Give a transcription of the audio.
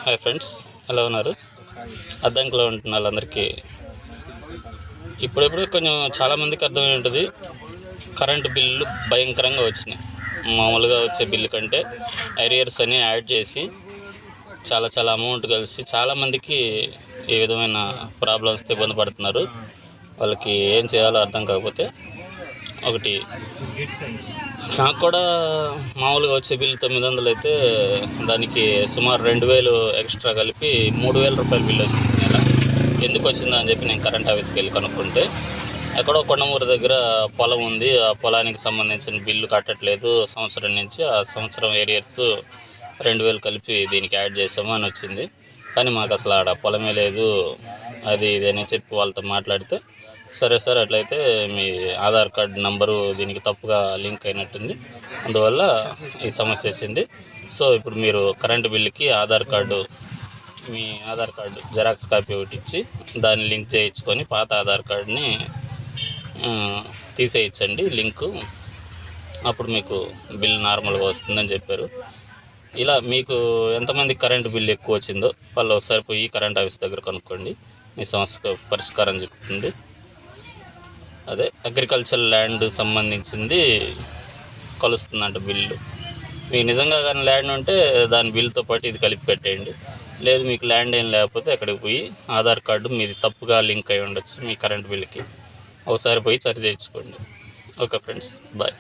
Hi friends, ఎలా ఉన్నారు? అద్దంకిలో ఉంటున్న వాళ్ళందరికీ ఇప్పుడెప్పుడు కొంచెం చాలామందికి అర్థమై ఉంటుంది. కరెంటు బిల్లు భయంకరంగా వచ్చినాయి. మామూలుగా వచ్చే బిల్లు కంటే అరియర్స్ అని యాడ్ చేసి చాలా అమౌంట్ కలిసి చాలామందికి ఈ విధమైన ప్రాబ్లమ్స్తో ఇబ్బంది పడుతున్నారు. వాళ్ళకి ఏం చేయాలో అర్థం కాకపోతే ఒకటి నాకు కూడా మామూలుగా వచ్చే బిల్లు 900 అయితే దానికి సుమారు 2000 ఎక్స్ట్రా కలిపి 3000 రూపాయల బిల్లు వచ్చింది నెల. ఎందుకు వచ్చిందా అని చెప్పి నేను కరెంట్ ఆఫీస్కి వెళ్ళి కనుక్కుంటే ఎక్కడో కొండమూరు దగ్గర పొలం ఉంది, ఆ పొలానికి సంబంధించిన బిల్లు కట్టట్లేదు సంవత్సరం నుంచి, ఆ సంవత్సరం ఏరియర్స్ 2000 కలిపి దీనికి యాడ్ చేసాము అని వచ్చింది. కానీ మాకు అసలు ఆడ పొలమే లేదు, అది ఇది అని చెప్పి వాళ్ళతో మాట్లాడితే సరే సార్, అట్లయితే మీ ఆధార్ కార్డ్ నంబరు దీనికి తప్పుగా లింక్ అయినట్టుంది, అందువల్ల ఈ సమస్య వచ్చింది. సో ఇప్పుడు మీరు కరెంటు బిల్లుకి మీ ఆధార్ కార్డు జెరాక్స్ కాపీ ఒకటి ఇచ్చి దాన్ని లింక్ చేయించుకొని పాత ఆధార్ కార్డుని తీసేయించండి లింకు, అప్పుడు మీకు బిల్ నార్మల్గా వస్తుందని చెప్పారు. ఇలా మీకు ఎంతమంది కరెంటు బిల్లు ఎక్కువ వచ్చిందో వాళ్ళు ఒకసారి పోయి కరెంట్ ఆఫీస్ దగ్గర కనుక్కోండి, మీ సమస్యకు పరిష్కారం చెప్తుంది. అదే అగ్రికల్చర్ ల్యాండ్ సంబంధించింది కలుస్తుందంట బిల్లు. మీకు నిజంగా కానీ ల్యాండ్ ఉంటే దాని బిల్లుతో పాటు ఇది కలిపి పెట్టేయండి. లేదు మీకు ల్యాండ్ ఏం లేకపోతే అక్కడికి పోయి ఆధార్ కార్డు మీది తప్పుగా లింక్ అయి ఉండొచ్చు మీ కరెంట్ బిల్లుకి, ఒకసారి పోయి సరి చేయించుకోండి. Okay friends, bye.